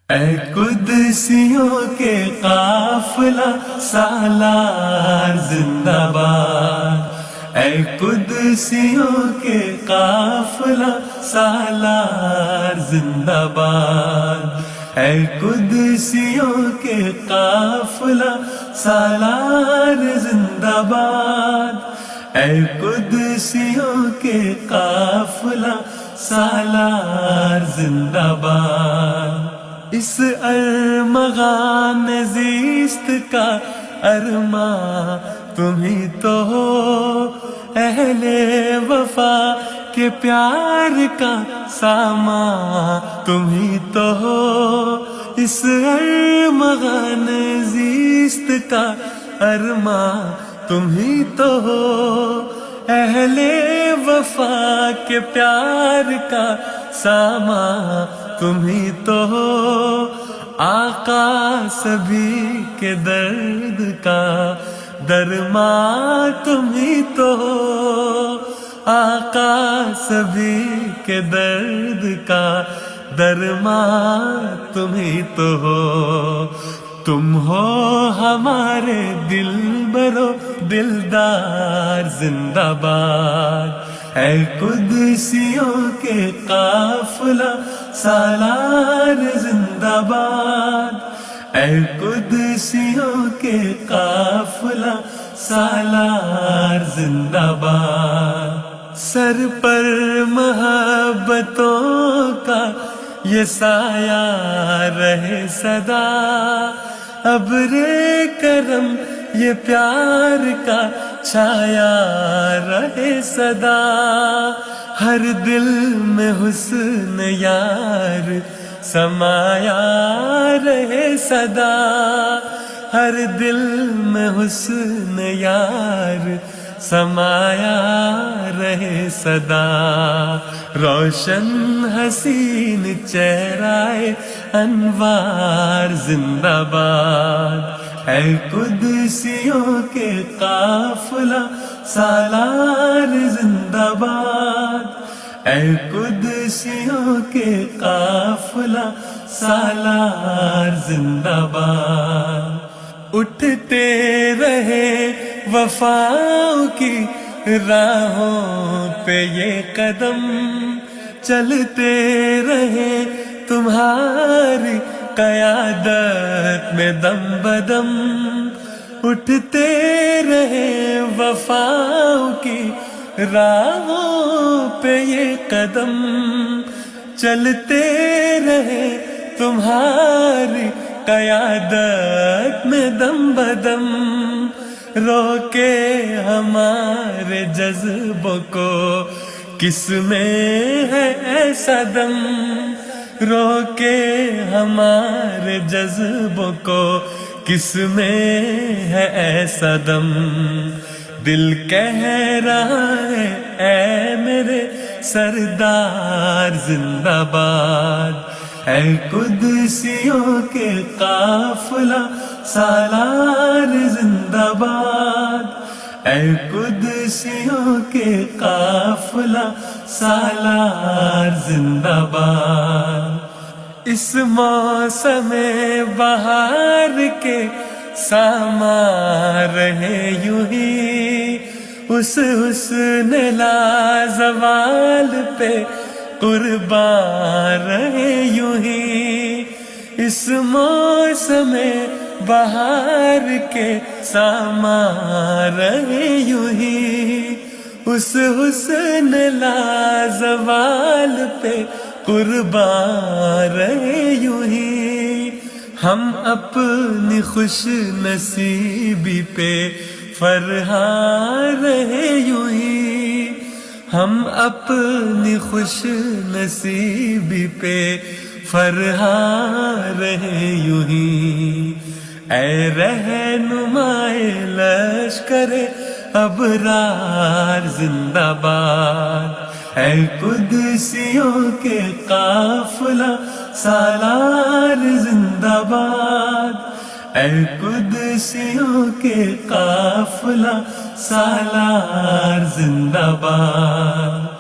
اے قدسیوں کے قافلہ سالار زندہ باد، اے قدسیوں کے قافلہ سالار زندہ باد، اے قدسیوں کے قافلہ سالار زندہ باد، اے قدسیوں کے قافلہ سالار زندہ باد۔ اس ارمغان زیست کا ارماں تمہیں تو ہو، اہل وفا کے پیار کا سامان تمہیں تو ہو۔ اس ارمغان زیست کا ارماں تمہیں تو ہو، اہل وفا کے پیار کا سامان تمہیں تو ہو۔ آقا سبھی کے درد کا درمان تمہیں تو ہو، آقا سبھی کے درد کا درمان تمہیں تو ہو۔ تم ہو ہمارے دلبرو دلدار زندہ باد، اے قدسیوں کے قافلہ سالار زندہ باد، اے قدسیوں کے قافلہ سالار زندہ باد۔ سر پر محبتوں کا یہ سایہ رہے صدا، ابر کرم یہ پیار کا چھایا رہے صدا۔ ہر دل میں حسن یار سمایا رہے صدا، ہر دل میں حسن یار سمایا رہے صدا۔ روشن حسین چہرہ انوار زندہ باد، اے قدسیوں کے قافلہ سالار زندہ باد، اے قدسیوں کے قافلہ سالار زندہ باد۔ اٹھتے رہے وفاؤں کی راہوں پہ یہ قدم، چلتے رہے تمہاری قیادت میں دم بدم۔ اٹھتے رہے وفاؤں کی راہوں پہ یہ قدم، چلتے رہے تمہاری قیادت میں دم بدم۔ روکے ہمارے جذبوں کو کس میں ہے ایسا دم، روکے ہمارے جذبوں کو کس میں ہے ایسا دم۔ دل کہہ رہا ہے اے میرے سردار زندہ باد، اے قدسیوں کے قافلہ سالار زندہ باد، اے قدسیوں کے قافلہ سالار زندہ باد۔ اس موسم بہار کے ساما رہے یوں ہی، اس حسن لازوال پہ قربان رہے یوں ہی۔ اس موسم بہار کے ساما رہے یوں ہی، اس حسن لازوال پہ قربان رہے یوں ہی۔ ہم اپنی خوش نصیبی پہ فرحان رہے یوں ہی، ہم اپنی خوش نصیبی پہ فرحان رہے یوں ہی۔ اے رہنمائے لشکر ابرار زندہ باد، اے قدسیوں کے قافلہ سالار زندہ باد، اے قدسیوں کے قافلہ سالار زندہ باد۔